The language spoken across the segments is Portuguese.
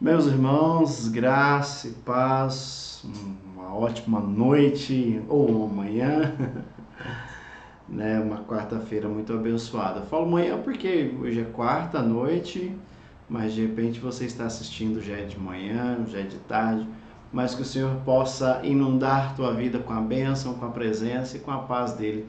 Meus irmãos, graça e paz, uma ótima noite ou uma manhã, né? Uma quarta-feira muito abençoada. Eu falo manhã porque hoje é quarta noite, mas de repente você está assistindo já é de manhã, já é de tarde, mas que o Senhor possa inundar tua vida com a bênção, com a presença e com a paz dele.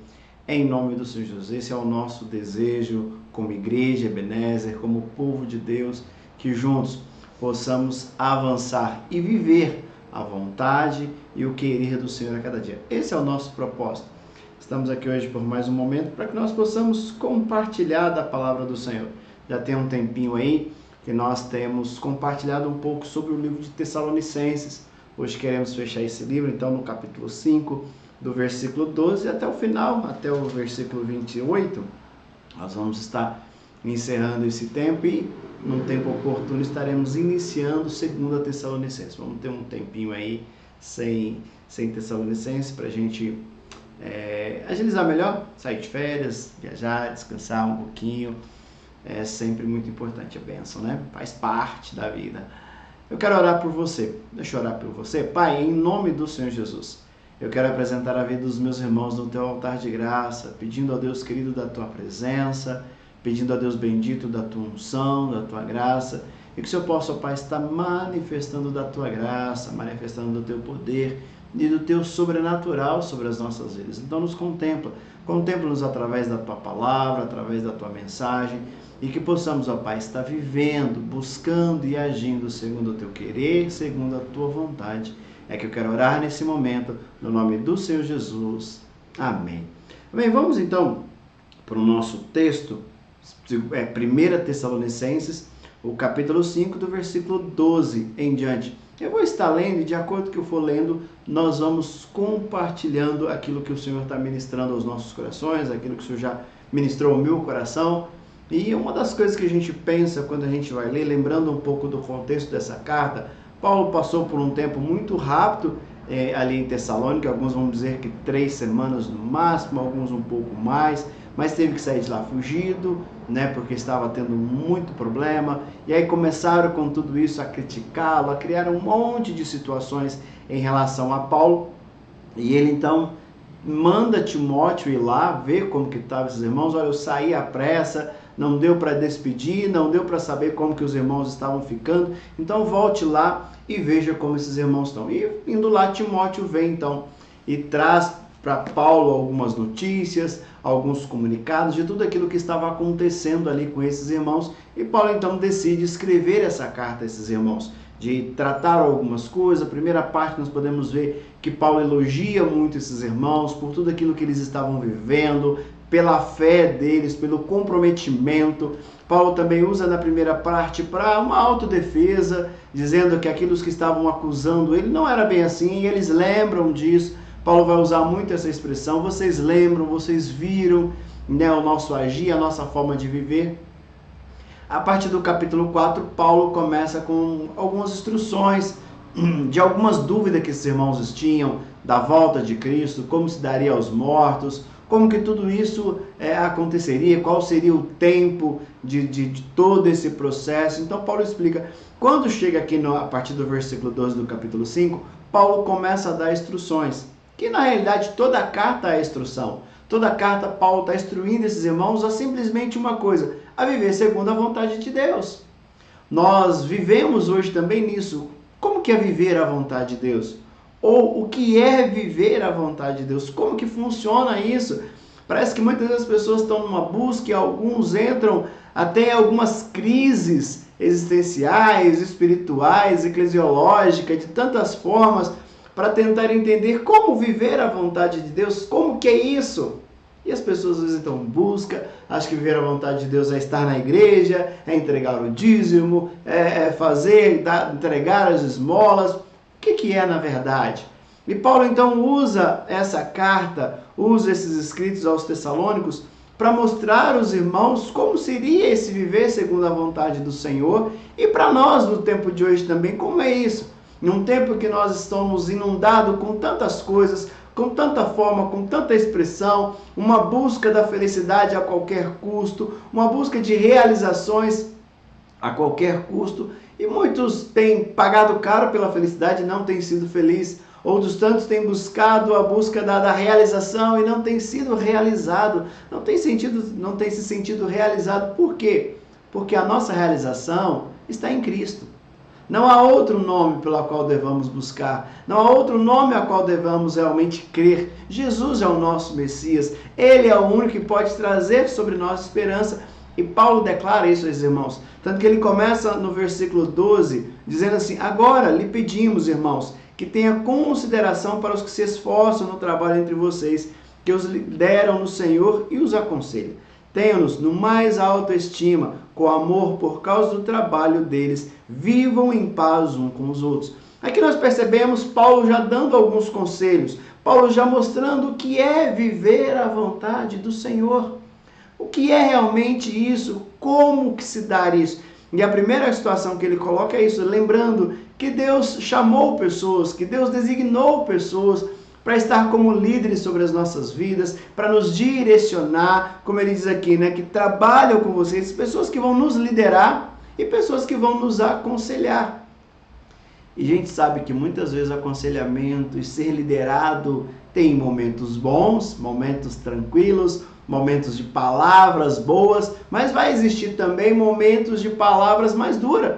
Em nome do Senhor Jesus, esse é o nosso desejo como igreja Ebenezer, como povo de Deus, que juntos possamos avançar e viver a vontade e o querer do Senhor a cada dia. Esse é o nosso propósito. Estamos aqui hoje por mais um momento para que nós possamos compartilhar da palavra do Senhor. Já tem um tempinho aí que nós temos compartilhado um pouco sobre o livro de Tessalonicenses. Hoje queremos fechar esse livro, então, no capítulo 5, do versículo 12 até o final, até o versículo 28. Nós vamos estar encerrando esse tempo e, num tempo oportuno, estaremos iniciando 2 Tessalonicenses. Vamos ter um tempinho aí sem Tessalonicenses para a gente agilizar melhor, sair de férias, viajar, descansar um pouquinho. É sempre muito importante a bênção, né? Faz parte da vida. Eu quero orar por você. Deixa eu orar por você. Pai, em nome do Senhor Jesus, eu quero apresentar a vida dos meus irmãos no teu altar de graça, pedindo a Deus querido da tua presença, pedindo a Deus bendito da tua unção, da tua graça, e que o Senhor possa, Pai, estar manifestando da tua graça, manifestando do teu poder e do teu sobrenatural sobre as nossas vidas. Então nos contempla-nos através da tua palavra, através da tua mensagem, e que possamos, ó Pai, estar vivendo, buscando e agindo segundo o teu querer, segundo a tua vontade. É que eu quero orar nesse momento, no nome do Senhor Jesus. Amém. Bem, vamos então para o nosso texto, 1 Tessalonicenses, o capítulo 5, do versículo 12 em diante. Eu vou estar lendo e, de acordo com o que eu for lendo, nós vamos compartilhando aquilo que o Senhor está ministrando aos nossos corações, aquilo que o Senhor já ministrou ao meu coração. E uma das coisas que a gente pensa quando a gente vai ler, lembrando um pouco do contexto dessa carta, Paulo passou por um tempo muito rápido ali em Tessalônica, alguns vão dizer que 3 semanas no máximo, alguns um pouco mais, mas teve que sair de lá fugido, né, porque estava tendo muito problema, e aí começaram com tudo isso a criticá-lo, a criar um monte de situações em relação a Paulo, e ele então manda Timóteo ir lá ver como que estavam esses irmãos. Olha, eu saí à pressa, não deu para despedir, não deu para saber como que os irmãos estavam ficando, então volte lá e veja como esses irmãos estão. E indo lá, Timóteo vem então e traz para Paulo algumas notícias, alguns comunicados de tudo aquilo que estava acontecendo ali com esses irmãos, e Paulo então decide escrever essa carta a esses irmãos, de tratar algumas coisas. A primeira parte nós podemos ver que Paulo elogia muito esses irmãos por tudo aquilo que eles estavam vivendo, pela fé deles, pelo comprometimento. Paulo também usa na primeira parte para uma autodefesa, dizendo que aqueles que estavam acusando ele não era bem assim, e eles lembram disso. Paulo vai usar muito essa expressão: vocês lembram, vocês viram, né, o nosso agir, a nossa forma de viver. A partir do capítulo 4, Paulo começa com algumas instruções de algumas dúvidas que esses irmãos tinham da volta de Cristo, como se daria aos mortos, como que tudo isso aconteceria, qual seria o tempo de todo esse processo. Então Paulo explica. Quando chega aqui a partir do versículo 12 do capítulo 5, Paulo começa a dar instruções, que na realidade toda a carta é instrução. Toda a carta Paulo está instruindo esses irmãos a simplesmente uma coisa: a viver segundo a vontade de Deus. Nós vivemos hoje também nisso. Como que é viver a vontade de Deus? Ou o que é viver a vontade de Deus? Como que funciona isso? Parece que muitas vezes as pessoas estão numa busca e alguns entram até em algumas crises existenciais, espirituais, eclesiológicas, de tantas formas, para tentar entender como viver a vontade de Deus, como que é isso? E as pessoas às vezes então buscam, acham que viver a vontade de Deus é estar na igreja, é entregar o dízimo, entregar as esmolas. O que é na verdade? E Paulo então usa essa carta, usa esses escritos aos Tessalônicos para mostrar aos irmãos como seria esse viver segundo a vontade do Senhor, e para nós no tempo de hoje também, como é isso? Num tempo que nós estamos inundados com tantas coisas, com tanta forma, com tanta expressão, uma busca da felicidade a qualquer custo, uma busca de realizações a qualquer custo, E muitos têm pagado caro pela felicidade e não têm sido felizes. Outros tantos têm buscado a busca da realização e não tem sido realizado. Não tem se sentido realizado. Por quê? Porque a nossa realização está em Cristo. Não há outro nome pelo qual devamos buscar. Não há outro nome ao qual devamos realmente crer. Jesus é o nosso Messias. Ele é o único que pode trazer sobre nós esperança. E Paulo declara isso aos irmãos. Tanto que ele começa no versículo 12, dizendo assim: agora lhe pedimos, irmãos, que tenha consideração para os que se esforçam no trabalho entre vocês, que os lideram no Senhor e os aconselham. Tenham-nos no mais alta estima, com amor por causa do trabalho deles. Vivam em paz uns com os outros. Aqui nós percebemos Paulo já dando alguns conselhos. Paulo já mostrando o que é viver a vontade do Senhor. O que é realmente isso? Como que se dá isso? E a primeira situação que ele coloca é isso, lembrando que Deus chamou pessoas, que Deus designou pessoas para estar como líderes sobre as nossas vidas, para nos direcionar, como ele diz aqui, né, que trabalham com vocês, pessoas que vão nos liderar e pessoas que vão nos aconselhar. E a gente sabe que muitas vezes o aconselhamento e ser liderado tem momentos bons, momentos tranquilos, momentos de palavras boas, mas vai existir também momentos de palavras mais duras.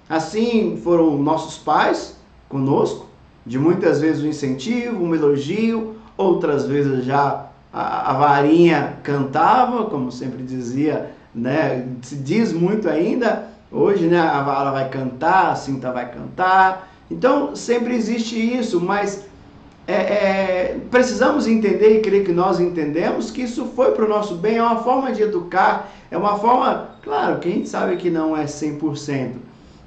Assim foram nossos pais conosco, de muitas vezes um incentivo, um elogio, outras vezes já a varinha cantava, como sempre dizia, né? Se diz muito ainda, hoje, né? A vara vai cantar, a cinta vai cantar. Então sempre existe isso, mas precisamos entender e crer que nós entendemos que isso foi para o nosso bem, é uma forma de educar, é uma forma, claro, que a gente sabe que não é 100%.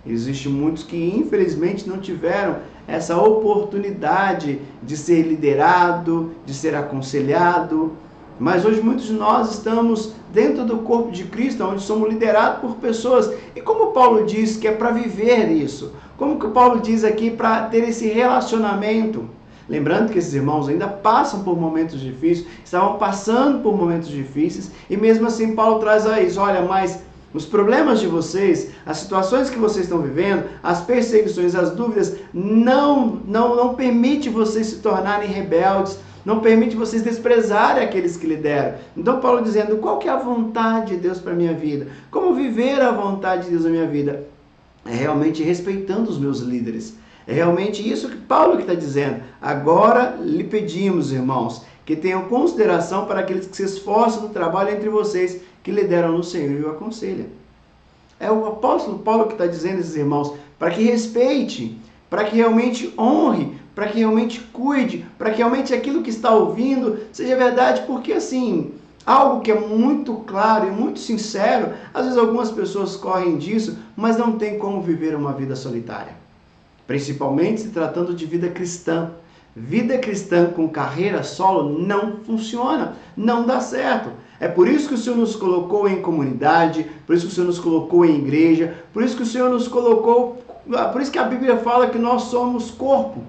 Existem muitos que infelizmente não tiveram essa oportunidade de ser liderado, de ser aconselhado, mas hoje muitos de nós estamos dentro do corpo de Cristo, onde somos liderados por pessoas. E como Paulo diz que é para viver isso? Como que Paulo diz aqui para ter esse relacionamento? Lembrando que esses irmãos ainda passam por momentos difíceis, estavam passando por momentos difíceis, e mesmo assim Paulo traz a isso, olha, mas os problemas de vocês, as situações que vocês estão vivendo, as perseguições, as dúvidas, não permite vocês se tornarem rebeldes, não permite vocês desprezarem aqueles que lideram. Então Paulo dizendo, qual que é a vontade de Deus para a minha vida? Como viver a vontade de Deus na minha vida? É realmente respeitando os meus líderes. É realmente isso que Paulo está dizendo. Agora lhe pedimos, irmãos, que tenham consideração para aqueles que se esforçam no trabalho entre vocês, que lideram no Senhor e o aconselham. É o apóstolo Paulo que está dizendo, esses irmãos, para que respeite, para que realmente honre, para que realmente cuide, para que realmente aquilo que está ouvindo seja verdade, porque assim, algo que é muito claro e muito sincero, às vezes algumas pessoas correm disso, mas não tem como viver uma vida solitária. Principalmente se tratando de vida cristã. Vida cristã com carreira solo não funciona, não dá certo. É por isso que o Senhor nos colocou em comunidade, por isso que o Senhor nos colocou em igreja, por isso que o Senhor nos colocou, por isso que a Bíblia fala que nós somos corpo,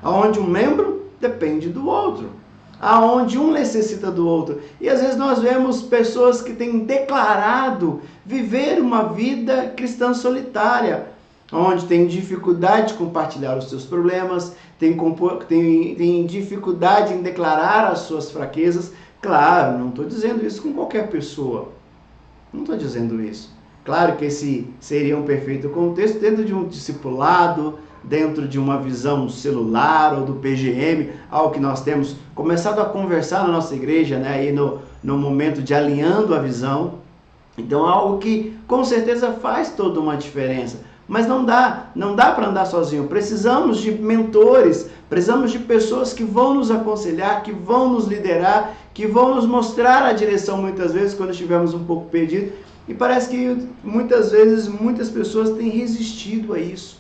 onde um membro depende do outro, aonde um necessita do outro. E às vezes nós vemos pessoas que têm declarado viver uma vida cristã solitária, onde tem dificuldade de compartilhar os seus problemas, tem dificuldade em declarar as suas fraquezas. Claro, não estou dizendo isso com qualquer pessoa. Não estou dizendo isso. Claro que esse seria um perfeito contexto dentro de um discipulado, dentro de uma visão celular ou do PGM, algo que nós temos começado a conversar na nossa igreja, né, aí no momento de alinhando a visão. Então, algo que com certeza faz toda uma diferença. Mas não dá para andar sozinho. Precisamos de mentores, precisamos de pessoas que vão nos aconselhar, que vão nos liderar, que vão nos mostrar a direção muitas vezes quando estivermos um pouco perdidos. E parece que muitas vezes muitas pessoas têm resistido a isso.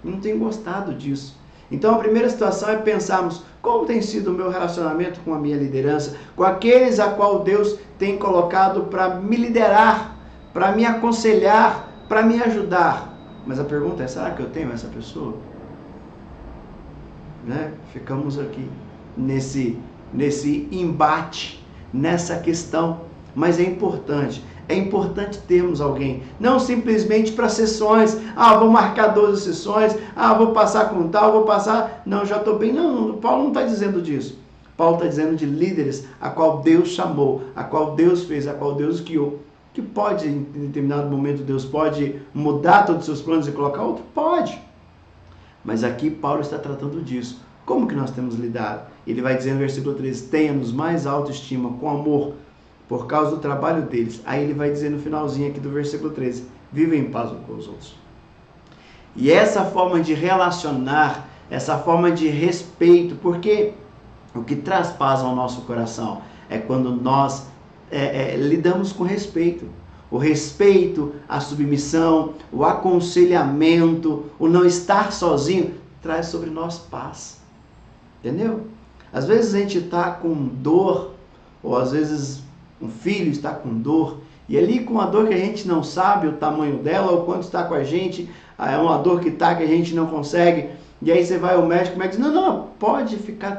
Não têm gostado disso. Então a primeira situação é pensarmos como tem sido o meu relacionamento com a minha liderança, com aqueles a qual Deus tem colocado para me liderar, para me aconselhar, para me ajudar. Mas a pergunta é, será que eu tenho essa pessoa? Né? Ficamos aqui nesse embate, nessa questão. mas é importante. É importante termos alguém, não simplesmente para sessões. Vou marcar 12 sessões, vou passar com tal, vou passar... Não, já estou bem. Não, Paulo não está dizendo disso. Paulo está dizendo de líderes a qual Deus chamou, a qual Deus fez, a qual Deus guiou. Que pode, em determinado momento, Deus pode mudar todos os seus planos e colocar outro? Pode. Mas aqui Paulo está tratando disso. Como que nós temos lidado? Ele vai dizer no versículo 13, tenha-nos mais autoestima, com amor, por causa do trabalho deles. Aí ele vai dizer no finalzinho aqui do versículo 13, viva em paz uns com os outros. E essa forma de relacionar, essa forma de respeito, porque o que traz paz ao nosso coração é quando nós lidamos com respeito. O respeito, a submissão, o aconselhamento, o não estar sozinho, traz sobre nós paz. Entendeu? Às vezes a gente está com dor, ou às vezes um filho está com dor, e ali com a dor que a gente não sabe o tamanho dela, ou quanto está com a gente, é uma dor que está que a gente não consegue, e aí você vai ao médico, o médico diz, não, pode ficar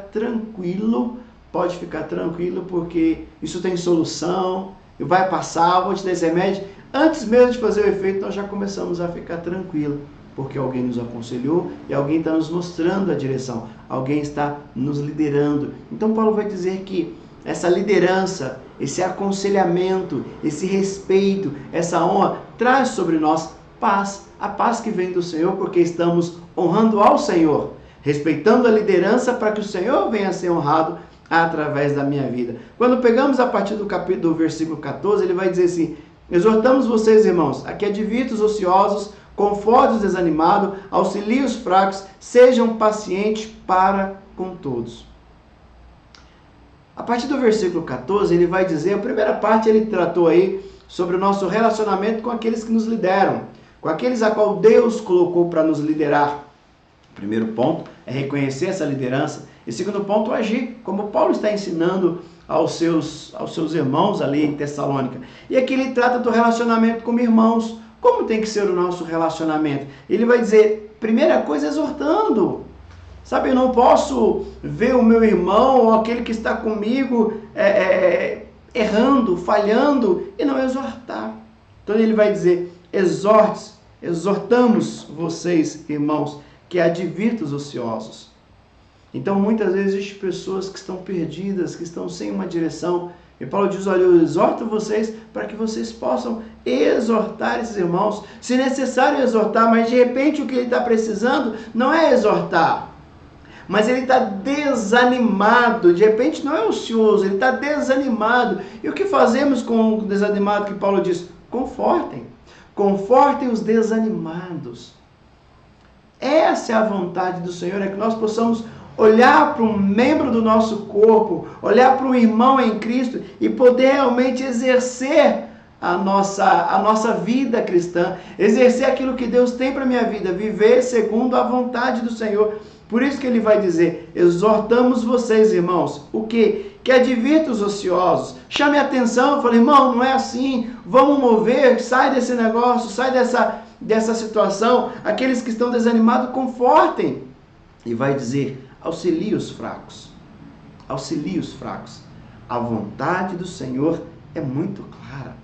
tranquilo, porque isso tem solução, vai passar, vou te dar esse remédio. Antes mesmo de fazer o efeito, nós já começamos a ficar tranquilo, porque alguém nos aconselhou e alguém está nos mostrando a direção, alguém está nos liderando. Então Paulo vai dizer que essa liderança, esse aconselhamento, esse respeito, essa honra, traz sobre nós paz, a paz que vem do Senhor, porque estamos honrando ao Senhor, respeitando a liderança para que o Senhor venha a ser honrado através da minha vida. Quando pegamos a partir do versículo 14, ele vai dizer assim, exortamos vocês, irmãos, a que advirtam os ociosos, conforte os desanimados, auxiliem os fracos, sejam pacientes para com todos. A partir do versículo 14, ele vai dizer, a primeira parte ele tratou aí sobre o nosso relacionamento com aqueles que nos lideram, com aqueles a qual Deus colocou para nos liderar. O primeiro ponto é reconhecer essa liderança. E segundo ponto, agir, como Paulo está ensinando aos seus irmãos ali em Tessalônica. E aqui ele trata do relacionamento como irmãos. Como tem que ser o nosso relacionamento? Ele vai dizer, primeira coisa, exortando. Sabe, eu não posso ver o meu irmão ou aquele que está comigo errando, falhando e não exortar. Então ele vai dizer, exortamos vocês, irmãos, que advirtam os ociosos. Então muitas vezes existem pessoas que estão perdidas, que estão sem uma direção. E Paulo diz, olha, eu exorto vocês para que vocês possam exortar esses irmãos. Se necessário exortar, mas de repente o que ele está precisando não é exortar. Mas ele está desanimado, de repente não é ocioso, ele está desanimado. E o que fazemos com o desanimado que Paulo diz? Confortem os desanimados. Essa é a vontade do Senhor, é que nós possamos olhar para um membro do nosso corpo, olhar para um irmão em Cristo e poder realmente exercer a nossa vida cristã, exercer aquilo que Deus tem para a minha vida, viver segundo a vontade do Senhor. Por isso que ele vai dizer, exortamos vocês, irmãos, o quê? Que advirta os ociosos, chame a atenção, eu falei, irmão, não é assim, vamos mover, sai desse negócio, sai dessa situação, aqueles que estão desanimados, confortem. E vai dizer, auxilie os fracos, a vontade do Senhor é muito clara.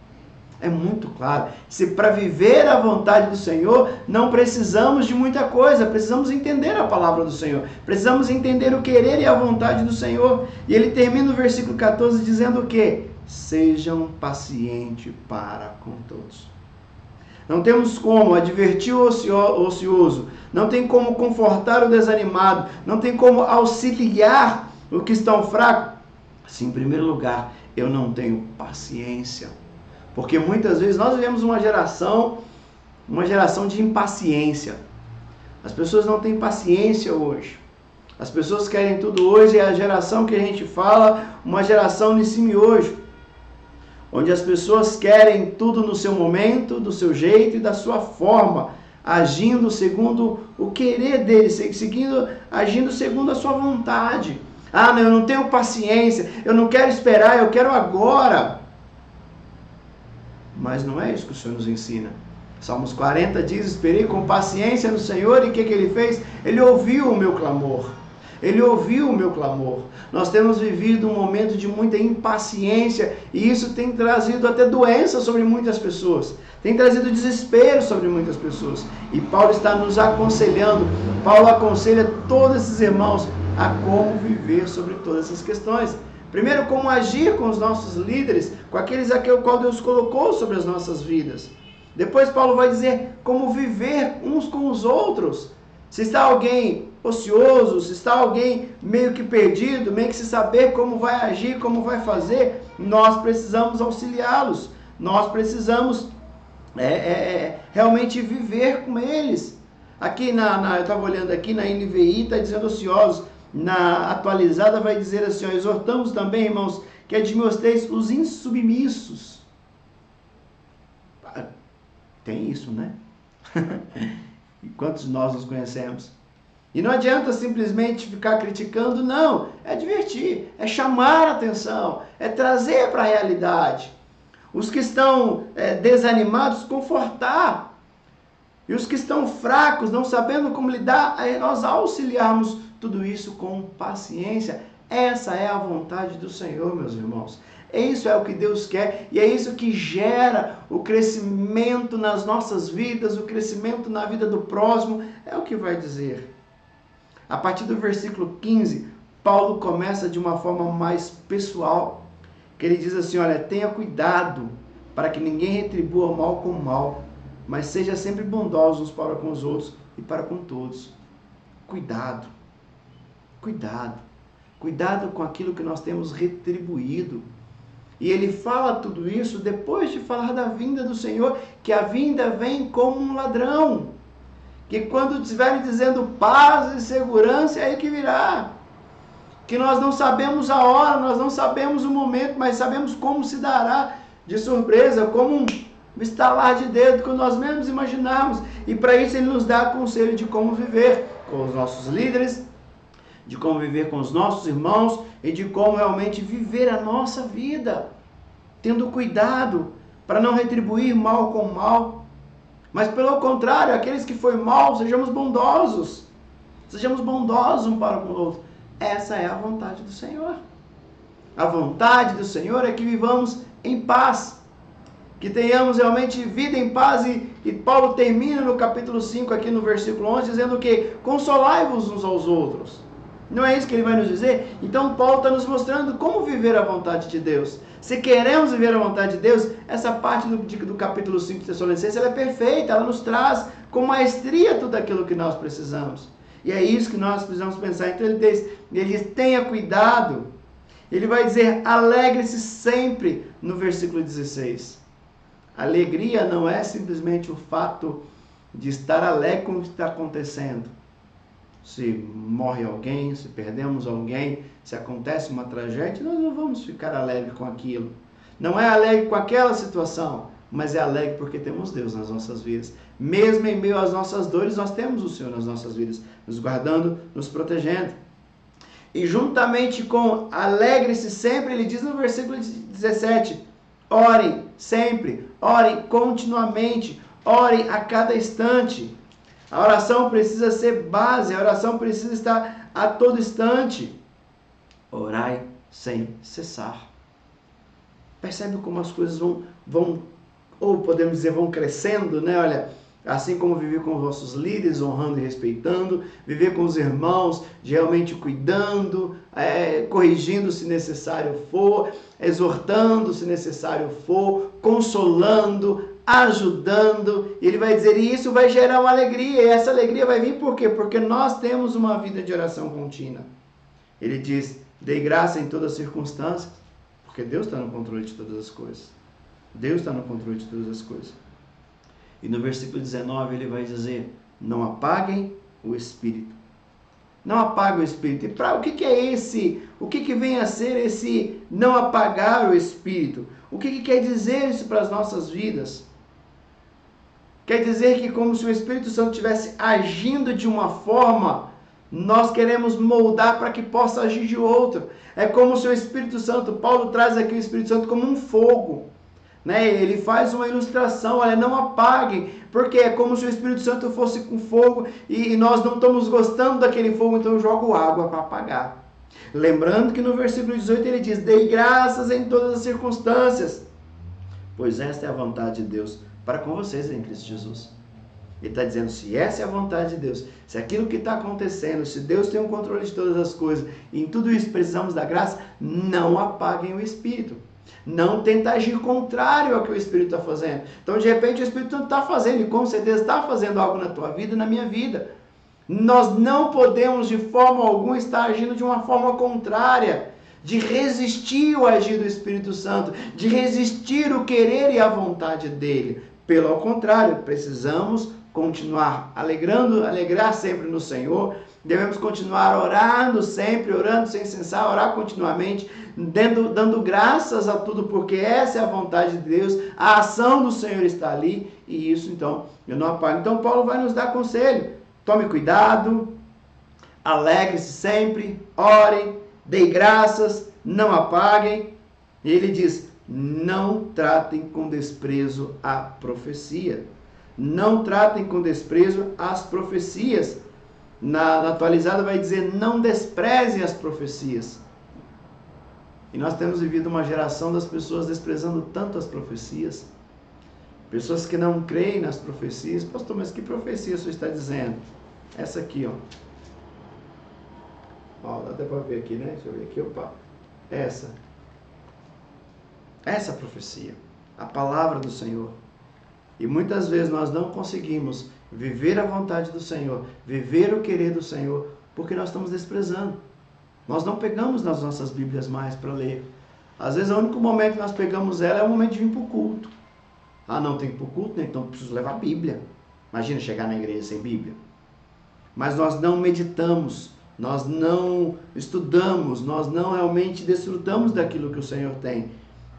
É muito claro. Se para viver a vontade do Senhor, não precisamos de muita coisa, precisamos entender a palavra do Senhor, precisamos entender o querer e a vontade do Senhor. E ele termina o versículo 14 dizendo o quê? Sejam pacientes para com todos. Não temos como advertir o ocioso, não tem como confortar o desanimado, não tem como auxiliar os que estão fracos. Se em primeiro lugar eu não tenho paciência, porque muitas vezes nós vivemos uma geração de impaciência. As pessoas não têm paciência hoje. As pessoas querem tudo hoje, é a geração que a gente fala, uma geração nesse miojo, onde as pessoas querem tudo no seu momento, do seu jeito e da sua forma, agindo segundo o querer deles, agindo segundo a sua vontade. Não, eu não tenho paciência, eu não quero esperar, eu quero agora. Mas não é isso que o Senhor nos ensina. Salmos 40 diz, esperei com paciência no Senhor, e o que ele fez? Ele ouviu o meu clamor. Ele ouviu o meu clamor. Nós temos vivido um momento de muita impaciência e isso tem trazido até doença sobre muitas pessoas. Tem trazido desespero sobre muitas pessoas. E Paulo está nos aconselhando. Paulo aconselha todos esses irmãos a como viver sobre todas essas questões. Primeiro, como agir com os nossos líderes, com aqueles a qual Deus colocou sobre as nossas vidas. Depois Paulo vai dizer como viver uns com os outros. Se está alguém ocioso, se está alguém meio que perdido, meio que sem saber como vai agir, como vai fazer, nós precisamos auxiliá-los. Nós precisamos realmente viver com eles. Aqui eu estava olhando aqui na NVI, está dizendo ociosos. Na atualizada vai dizer assim, ó, exortamos também, irmãos, que admoesteis os insubmissos. Tem isso, né? E quantos de nós nos conhecemos? E não adianta simplesmente ficar criticando, não. É divertir, é chamar a atenção, é trazer para a realidade. Os que estão desanimados, confortar. E os que estão fracos, não sabendo como lidar, nós auxiliarmos tudo isso com paciência. Essa é a vontade do Senhor, meus irmãos. Isso é o que Deus quer e é isso que gera o crescimento nas nossas vidas, o crescimento na vida do próximo, é o que vai dizer. A partir do versículo 15, Paulo começa de uma forma mais pessoal, que ele diz assim, olha, tenha cuidado para que ninguém retribua o mal com o mal, mas seja sempre bondosos uns para com os outros e para com todos. Cuidado, cuidado, cuidado com aquilo que nós temos retribuído. E ele fala tudo isso depois de falar da vinda do Senhor, que a vinda vem como um ladrão. Que quando estiverem dizendo paz e segurança, é aí que virá. Que nós não sabemos a hora, nós não sabemos o momento, mas sabemos como se dará de surpresa, como um estalar de dedo, que nós mesmos imaginarmos. E para isso ele nos dá conselho de como viver com os nossos líderes, de como viver com os nossos irmãos e de como realmente viver a nossa vida, tendo cuidado para não retribuir mal com mal, mas pelo contrário, aqueles que foi mal, sejamos bondosos um para com o outro. Essa é a vontade do Senhor. A vontade do Senhor é que vivamos em paz, que tenhamos realmente vida em paz, e Paulo termina no capítulo 5, aqui no versículo 11, dizendo que consolai-vos uns aos outros. Não é isso que ele vai nos dizer? Então Paulo está nos mostrando como viver a vontade de Deus. Se queremos viver a vontade de Deus, essa parte do capítulo 5 de Tessalonicenses, ela é perfeita, ela nos traz com maestria tudo aquilo que nós precisamos. E é isso que nós precisamos pensar. Então ele diz, tenha cuidado. Ele vai dizer, alegre-se sempre, no versículo 16. Alegria não é simplesmente o fato de estar alegre com o que está acontecendo. Se morre alguém, se perdemos alguém, se acontece uma tragédia, nós não vamos ficar alegres com aquilo. Não é alegre com aquela situação, mas é alegre porque temos Deus nas nossas vidas. Mesmo em meio às nossas dores, nós temos o Senhor nas nossas vidas, nos guardando, nos protegendo. E juntamente com alegre-se sempre, ele diz no versículo 17, orem sempre, orem continuamente, orem a cada instante. A oração precisa ser base, a oração precisa estar a todo instante. Orai sem cessar. Percebe como as coisas vão, ou podemos dizer, vão crescendo, né? Olha, assim como viver com os vossos líderes, honrando e respeitando, viver com os irmãos, realmente cuidando, corrigindo se necessário for, exortando se necessário for, consolando, ajudando. Ele vai dizer, e isso vai gerar uma alegria, e essa alegria vai vir por quê? Porque nós temos uma vida de oração contínua. Ele diz, dei graça em todas as circunstâncias, porque Deus está no controle de todas as coisas. Deus está no controle de todas as coisas. E no versículo 19 ele vai dizer, não apaguem o Espírito. Não apaguem o Espírito. E o que é esse? O que vem a ser esse não apagar o Espírito? O que quer dizer isso para as nossas vidas? Quer dizer que como se o Espírito Santo estivesse agindo de uma forma, nós queremos moldar para que possa agir de outra. É como se o Espírito Santo, Paulo traz aqui o Espírito Santo como um fogo. né? Ele faz uma ilustração, olha, não apaguem, porque é como se o Espírito Santo fosse com fogo e nós não estamos gostando daquele fogo, então eu jogo água para apagar. Lembrando que no versículo 18 ele diz: dei graças em todas as circunstâncias, pois esta é a vontade de Deus para com vocês em Cristo Jesus. Ele está dizendo, se essa é a vontade de Deus, se aquilo que está acontecendo, se Deus tem o controle de todas as coisas, e em tudo isso precisamos da graça, não apaguem o Espírito. Não tenta agir contrário ao que o Espírito está fazendo. Então, de repente, o Espírito não está fazendo, e com certeza está fazendo algo na tua vida e na minha vida. Nós não podemos, de forma alguma, estar agindo de uma forma contrária, de resistir o agir do Espírito Santo, de resistir o querer e a vontade dele. Pelo contrário, precisamos continuar alegrar sempre no Senhor, devemos continuar orando sempre, orando sem cessar, orar continuamente, dando graças a tudo, porque essa é a vontade de Deus, a ação do Senhor está ali, e isso então eu não apago. Então Paulo vai nos dar conselho, tome cuidado, alegre-se sempre, orem, dê graças, não apaguem, e ele diz, não tratem com desprezo a profecia. Não tratem com desprezo as profecias. Na atualizada vai dizer, não desprezem as profecias. E nós temos vivido uma geração das pessoas desprezando tanto as profecias. Pessoas que não creem nas profecias. Pastor, mas que profecia o senhor está dizendo? Essa aqui, ó. Ó, dá até para ver aqui, né? Deixa eu ver aqui, opa. Essa profecia. A palavra do Senhor. E muitas vezes nós não conseguimos viver a vontade do Senhor, viver o querer do Senhor, porque nós estamos desprezando. Nós não pegamos nas nossas Bíblias mais para ler. Às vezes o único momento que nós pegamos ela é o momento de vir para o culto. Ah, não tem que ir para o culto, né? Então preciso levar a Bíblia. Imagina chegar na igreja sem Bíblia. Mas nós não meditamos, nós não estudamos, nós não realmente desfrutamos daquilo que o Senhor tem.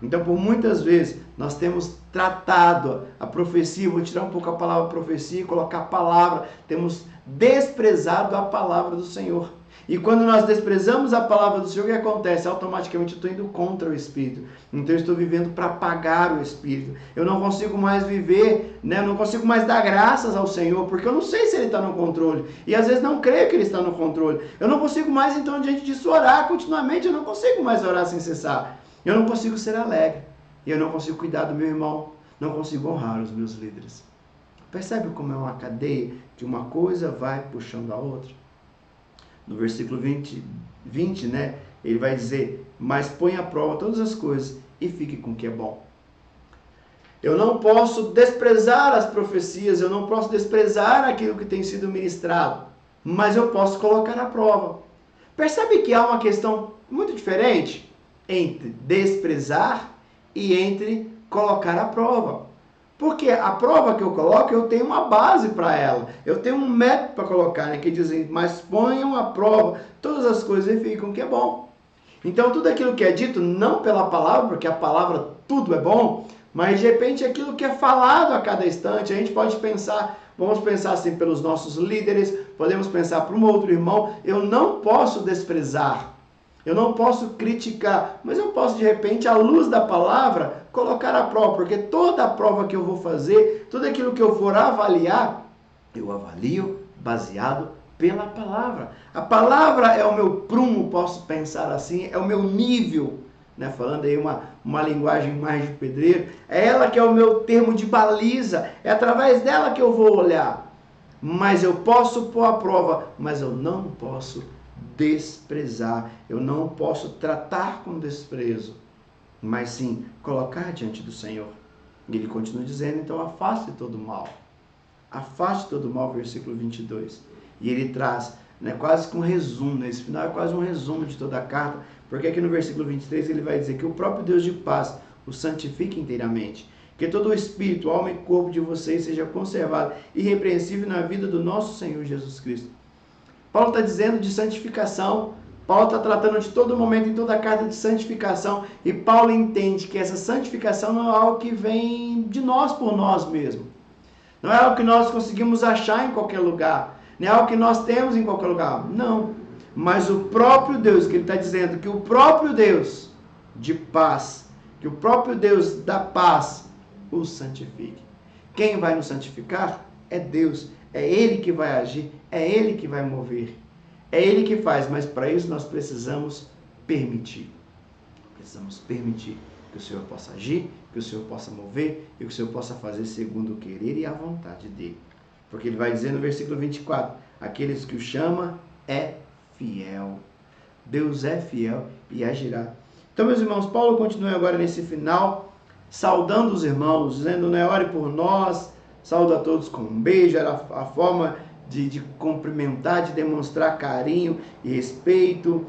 Então, por muitas vezes, nós temos tratado a profecia, vou tirar um pouco a palavra profecia e colocar a palavra, temos desprezado a palavra do Senhor. E quando nós desprezamos a palavra do Senhor, o que acontece? Automaticamente eu estou indo contra o Espírito. Então eu estou vivendo para apagar o Espírito. Eu não consigo mais viver, né? Eu não consigo mais dar graças ao Senhor, porque eu não sei se Ele está no controle. E às vezes não creio que Ele está no controle. Eu não consigo mais, então, diante disso, orar continuamente. Eu não consigo mais orar sem cessar. Eu não consigo ser alegre. E eu não consigo cuidar do meu irmão. Não consigo honrar os meus líderes. Percebe como é uma cadeia que uma coisa vai puxando a outra? No versículo 20, né? Ele vai dizer, mas põe à prova todas as coisas e fique com o que é bom. Eu não posso desprezar as profecias, eu não posso desprezar aquilo que tem sido ministrado, mas eu posso colocar à prova. Percebe que há uma questão muito diferente entre desprezar e entre colocar à prova. Porque a prova que eu coloco, eu tenho uma base para ela. Eu tenho um método para colocar, né? Que dizem, mas ponham à prova todas as coisas e fiquem que é bom. Então, tudo aquilo que é dito, não pela palavra, porque a palavra tudo é bom, mas de repente aquilo que é falado a cada instante, a gente pode pensar, vamos pensar assim pelos nossos líderes, podemos pensar para um outro irmão, eu não posso desprezar. Eu não posso criticar, mas eu posso, de repente, à luz da palavra, colocar a prova, porque toda a prova que eu vou fazer, tudo aquilo que eu for avaliar, eu avalio baseado pela palavra. A palavra é o meu prumo, posso pensar assim, é o meu nível, né? Falando aí uma linguagem mais de pedreiro, é ela que é o meu termo de baliza, é através dela que eu vou olhar. Mas eu posso pôr a prova, mas eu não posso desprezar, eu não posso tratar com desprezo, mas sim colocar diante do Senhor. E ele continua dizendo, então afaste todo o mal. Afaste todo o mal, versículo 22. E ele traz, né, quase que um resumo, esse final é quase um resumo de toda a carta, porque aqui no versículo 23 ele vai dizer que o próprio Deus de paz o santifique inteiramente, que todo o espírito, alma e corpo de vocês seja conservado irrepreensível na vida do nosso Senhor Jesus Cristo. Paulo está dizendo de santificação, Paulo está tratando de todo momento, em toda a carta de santificação, e Paulo entende que essa santificação não é algo que vem de nós por nós mesmos. Não é algo que nós conseguimos achar em qualquer lugar, não é algo que nós temos em qualquer lugar, não. Mas o próprio Deus, que ele está dizendo que o próprio Deus de paz, que o próprio Deus da paz os santifique. Quem vai nos santificar é Deus. É Ele que vai agir, é Ele que vai mover. É Ele que faz, mas para isso nós precisamos permitir. Precisamos permitir que o Senhor possa agir, que o Senhor possa mover e que o Senhor possa fazer segundo o querer e a vontade dEle. Porque Ele vai dizer no versículo 24, aqueles que o chama é fiel. Deus é fiel e agirá. Então, meus irmãos, Paulo continua agora nesse final, saudando os irmãos, dizendo, né, ore por nós, saúde a todos com um beijo, era a forma de cumprimentar, de demonstrar carinho e respeito,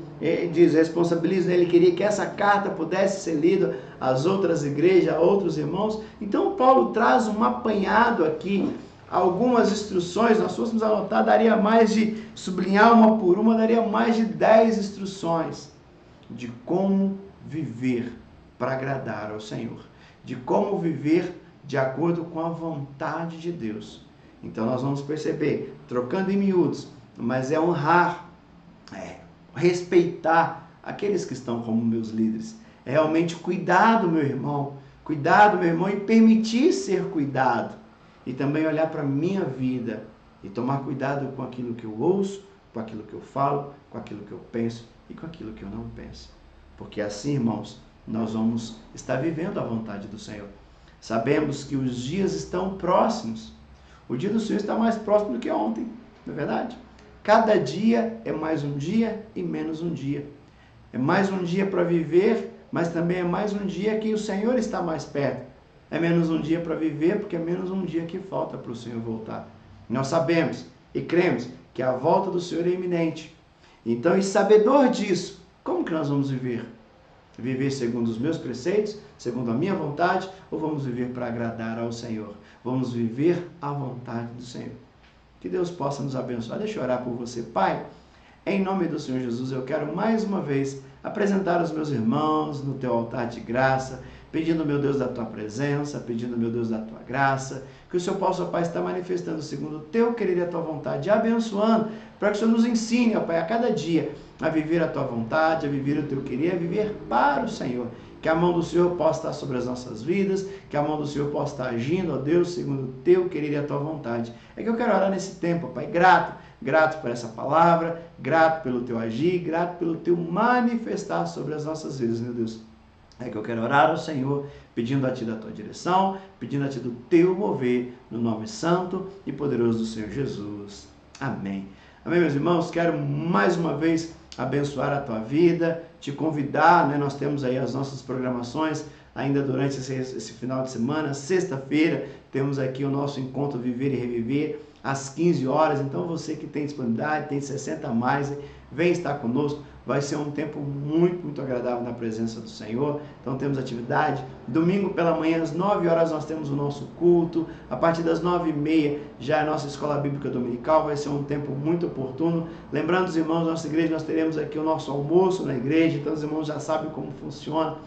diz, responsabiliza, ele queria que essa carta pudesse ser lida às outras igrejas, a outros irmãos. Então, Paulo traz um apanhado aqui, algumas instruções, nós fôssemos anotar, daria mais de, sublinhar uma por uma, daria mais de 10 instruções de como viver para agradar ao Senhor, de como viver de acordo com a vontade de Deus. Então nós vamos perceber, trocando em miúdos, mas é honrar, respeitar aqueles que estão como meus líderes, é realmente cuidar do meu irmão e permitir ser cuidado, e também olhar para a minha vida e tomar cuidado com aquilo que eu ouço, com aquilo que eu falo, com aquilo que eu penso e com aquilo que eu não penso. Porque assim, irmãos, nós vamos estar vivendo a vontade do Senhor. Sabemos que os dias estão próximos. O dia do Senhor está mais próximo do que ontem, não é verdade? Cada dia é mais um dia e menos um dia. É mais um dia para viver, mas também é mais um dia que o Senhor está mais perto. É menos um dia para viver, porque é menos um dia que falta para o Senhor voltar. Nós sabemos e cremos que a volta do Senhor é iminente. Então, e sabedor disso, como que nós vamos viver? Viver segundo os meus preceitos, segundo a minha vontade, ou vamos viver para agradar ao Senhor? Vamos viver a vontade do Senhor. Que Deus possa nos abençoar. Deixa eu orar por você, Pai. Em nome do Senhor Jesus, eu quero mais uma vez apresentar os meus irmãos no teu altar de graça, pedindo, meu Deus, da tua presença, pedindo, meu Deus, da tua graça, que o Senhor possa, Pai, estar manifestando segundo o teu querer e a tua vontade, abençoando, para que o Senhor nos ensine, ó Pai, a cada dia a viver a tua vontade, a viver o teu querer, a viver para o Senhor. Que a mão do Senhor possa estar sobre as nossas vidas, que a mão do Senhor possa estar agindo, ó Deus, segundo o teu querer e a tua vontade. É que eu quero orar nesse tempo, ó Pai, grato por essa palavra, grato pelo teu agir, grato pelo teu manifestar sobre as nossas vidas, meu Deus. É que eu quero orar ao Senhor, pedindo a Ti da Tua direção, pedindo a Ti do Teu mover, no nome santo e poderoso do Senhor Jesus. Amém. Amém, meus irmãos? Quero mais uma vez abençoar a tua vida, te convidar, né? Nós temos aí as nossas programações ainda durante esse final de semana. Sexta-feira temos aqui o nosso encontro Viver e Reviver às 15 horas. Então você que tem disponibilidade, tem 60 a mais, vem estar conosco. Vai ser um tempo muito, muito agradável na presença do Senhor. Então temos atividade. Domingo pela manhã, às 9 horas, nós temos o nosso culto. A partir das 9h30, já é a nossa escola bíblica dominical. Vai ser um tempo muito oportuno. Lembrando os irmãos, nossa igreja, nós teremos aqui o nosso almoço na igreja. Então os irmãos já sabem como funciona.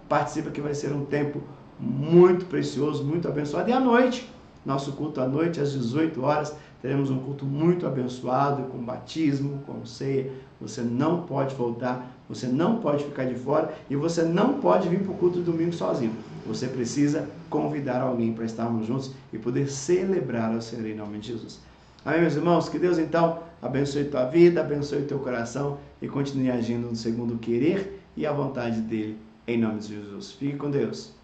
Participa que vai ser um tempo muito precioso, muito abençoado. E à noite, nosso culto à noite, às 18 horas, teremos um culto muito abençoado, com batismo, com ceia. Você não pode faltar, você não pode ficar de fora e você não pode vir para o culto do domingo sozinho. Você precisa convidar alguém para estarmos juntos e poder celebrar ao Senhor em nome de Jesus. Amém, meus irmãos? Que Deus, então, abençoe tua vida, abençoe teu coração e continue agindo no segundo o querer e a vontade dEle, em nome de Jesus. Fique com Deus.